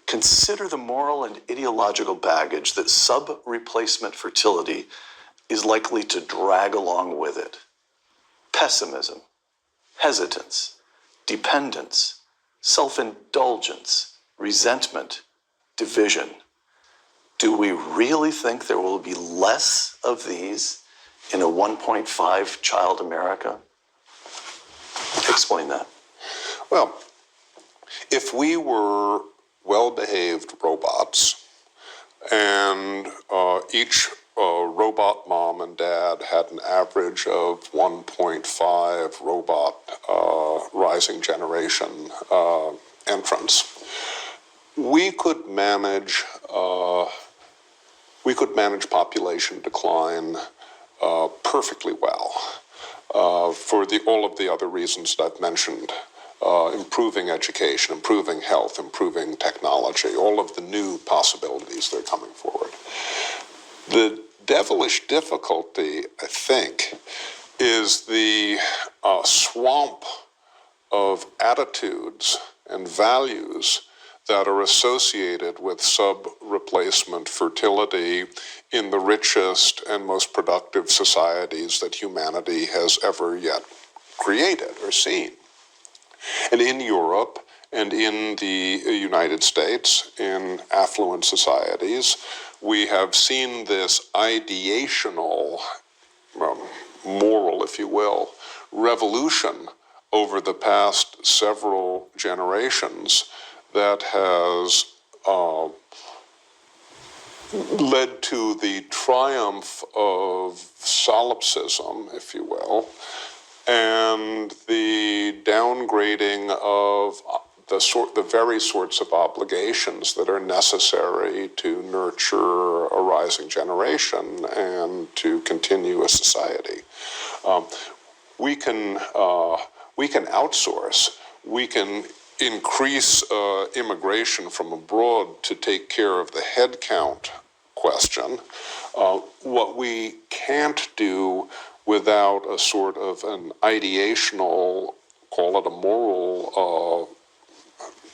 Consider the moral and ideological baggage that sub-replacement fertility is likely to drag along with it. Pessimism, hesitance, dependence, self-indulgence, resentment, division. Do we really think there will be less of these in a 1.5 child America? Explain that. Well, if we were well-behaved robots and each robot mom and dad had an average of 1.5 robot rising generation entrants, we could manage population decline perfectly well for all of the other reasons that I've mentioned. Improving education, improving health, improving technology, all of the new possibilities that are coming forward. The devilish difficulty, I think, is the swamp of attitudes and values that are associated with sub-replacement fertility in the richest and most productive societies that humanity has ever yet created or seen. And in Europe and in the United States, in affluent societies, we have seen this ideational, moral, if you will, revolution over the past several generations that has led to the triumph of solipsism, if you will, and the downgrading of the very sorts of obligations that are necessary to nurture a rising generation and to continue a society. We can outsource. We can increase immigration from abroad to take care of the head count question. What we can't do without a sort of an ideational, call it a moral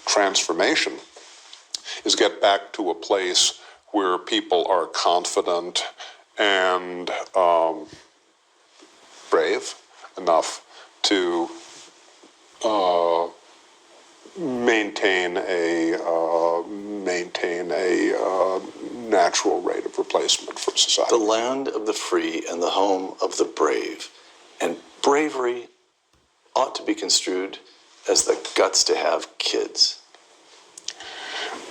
transformation, is get back to a place where people are confident and brave enough to maintain a natural rate of replacement for society. The land of the free and the home of the brave. And bravery ought to be construed as the guts to have kids.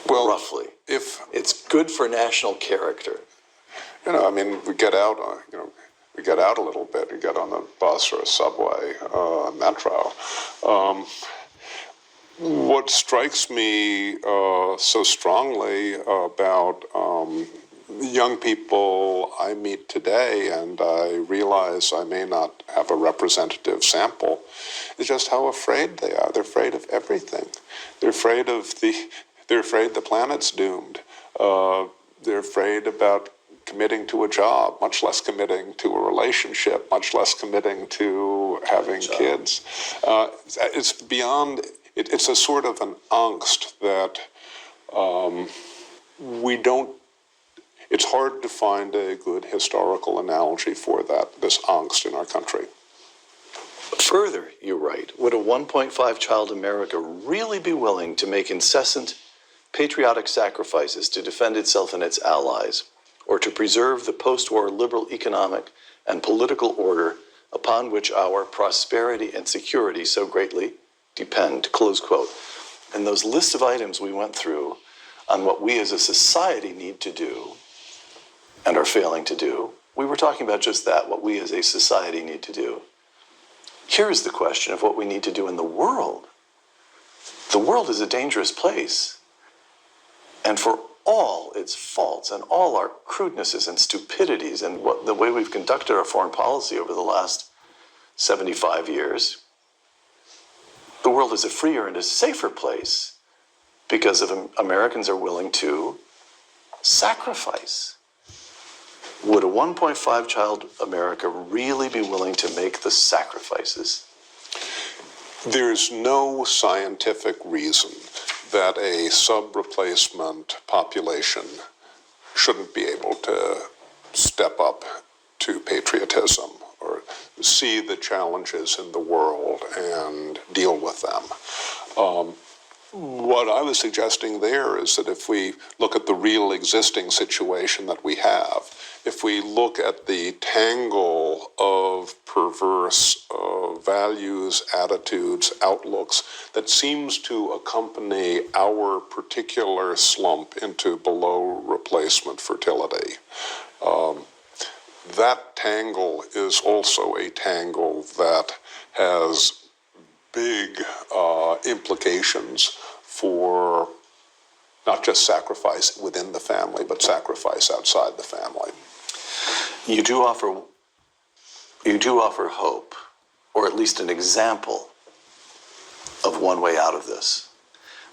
Well, roughly. If it's good for national character. We get out, we get out a little bit. We get on a bus or a subway, metro. What strikes me so strongly about young people I meet today, and I realize I may not have a representative sample, is just how afraid they are. They're afraid of everything. They're afraid the planet's doomed. They're afraid about committing to a job, much less committing to a relationship, much less committing to having kids. It's beyond. It's a sort of an angst that we don't. It's hard to find a good historical analogy for this angst in our country. Further, you write, would a 1.5 child America really be willing to make incessant patriotic sacrifices to defend itself and its allies, or to preserve the post-war liberal economic and political order upon which our prosperity and security so greatly depend, close quote. And those list of items we went through on what we as a society need to do and are failing to do, we were talking about just that, what we as a society need to do. Here's the question of what we need to do in the world. The world is a dangerous place. And for all its faults and all our crudenesses and stupidities and the way we've conducted our foreign policy over the last 75 years, the world is a freer and a safer place because Americans are willing to sacrifice. Would a 1.5 child America really be willing to make the sacrifices? There's no scientific reason that a sub-replacement population shouldn't be able to step up to patriotism or see the challenges in the world and deal with them. What I was suggesting there is that if we look at the real existing situation that we have, if we look at the tangle of perverse values, attitudes, outlooks that seems to accompany our particular slump into below replacement fertility, that tangle is also a tangle that has big implications for not just sacrifice within the family, but sacrifice outside the family. You do offer hope, or at least an example of one way out of this.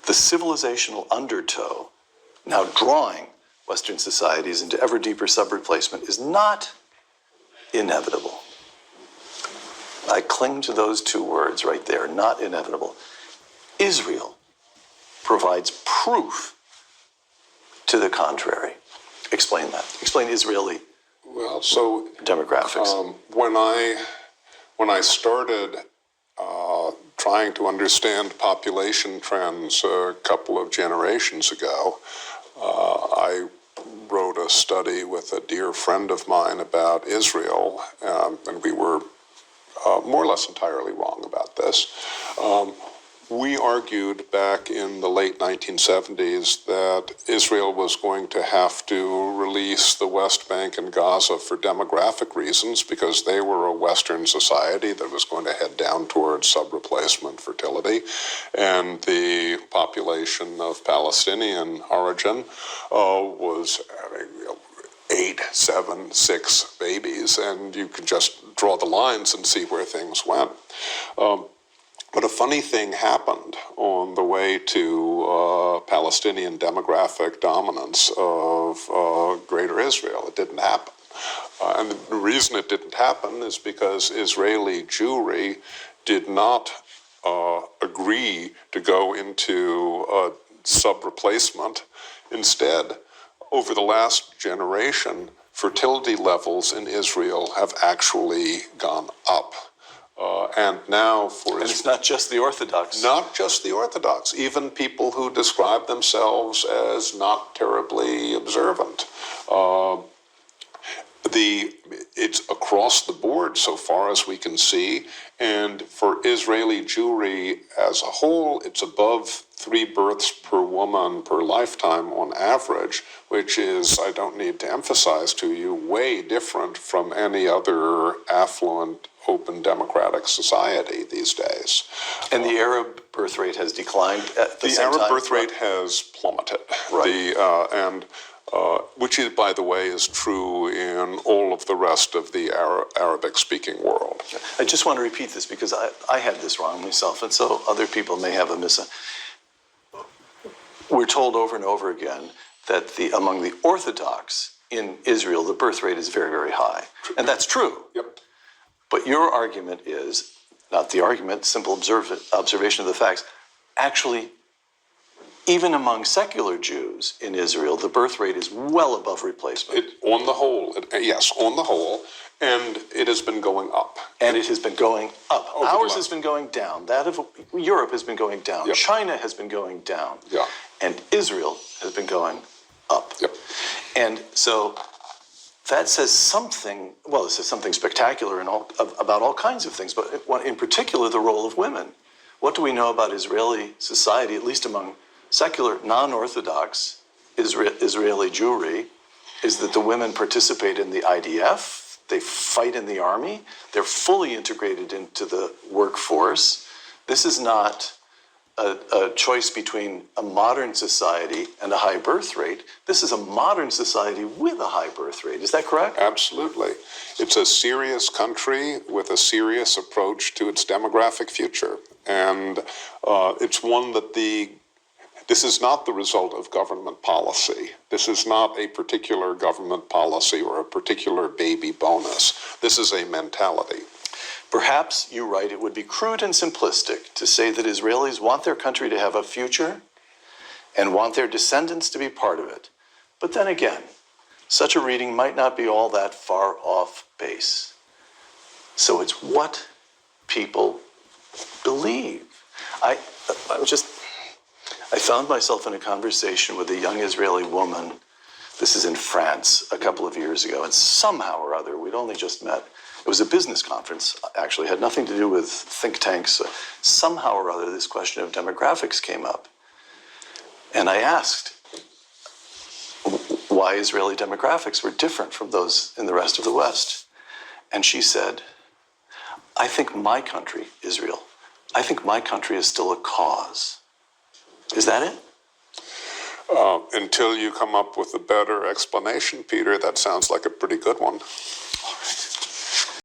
The civilizational undertow now drawing Western societies into ever deeper sub-replacement is not inevitable. I cling to those two words right there, not inevitable. Israel provides proof to the contrary. Explain that. Explain Israeli demographics. When I started trying to understand population trends a couple of generations ago, I wrote a study with a dear friend of mine about Israel, and we were more or less entirely wrong about this. We argued back in the late 1970s that Israel was going to have to release the West Bank and Gaza for demographic reasons because they were a Western society that was going to head down towards sub-replacement fertility, and the population of Palestinian origin was having 8, 7, 6 babies, and you could just draw the lines and see where things went. But a funny thing happened on the way to Palestinian demographic dominance of Greater Israel. It didn't happen. And the reason it didn't happen is because Israeli Jewry did not agree to go into sub-replacement. Instead, over the last generation, fertility levels in Israel have actually gone up. And now and it's not just the Orthodox. Not just the Orthodox, even people who describe themselves as not terribly observant. It's across the board so far as we can see, and for Israeli Jewry as a whole, it's above 3 births per woman per lifetime on average, which is, I don't need to emphasize to you, way different from any other affluent, open democratic society these days. And the Arab birth rate has declined at the same time? The Arab birth rate has plummeted. Right. Which, by the way, is true in all of the rest of the Arabic-speaking world. I just want to repeat this because I had this wrong myself, and so other people may have a We're told over and over again that among the Orthodox in Israel, the birth rate is very, very high. And that's true. Yep. But your argument is, not the argument, simple observation of the facts, actually, even among secular Jews in Israel, the birth rate is well above replacement. On the whole, yes, on the whole, and it has been going up. And it has been going up. Ours has been going down. That of Europe has been going down. Yep. China has been going down. Yeah. And Israel has been going up. Yep. And so that says something, well, it says something spectacular about all kinds of things, but in particular, the role of women. What do we know about Israeli society, at least among secular, non-Orthodox Israeli Jewry, is that the women participate in the IDF, they fight in the army, they're fully integrated into the workforce. This is not a choice between a modern society and a high birth rate. This is a modern society with a high birth rate. Is that correct? Absolutely. It's a serious country with a serious approach to its demographic future. And it's one that this is not the result of government policy. This is not a particular government policy or a particular baby bonus. This is a mentality. Perhaps, you write, it would be crude and simplistic to say that Israelis want their country to have a future and want their descendants to be part of it. But then again, such a reading might not be all that far off base. So it's what people believe. I found myself in a conversation with a young Israeli woman. This is in France a couple of years ago, and somehow or other, we'd only just met. It was a business conference, actually, it had nothing to do with think tanks. Somehow or other, this question of demographics came up. And I asked why Israeli demographics were different from those in the rest of the West. And she said, I think my country, Israel, I think my country is still a cause. Is that it? Until you come up with a better explanation, Peter, that sounds like a pretty good one.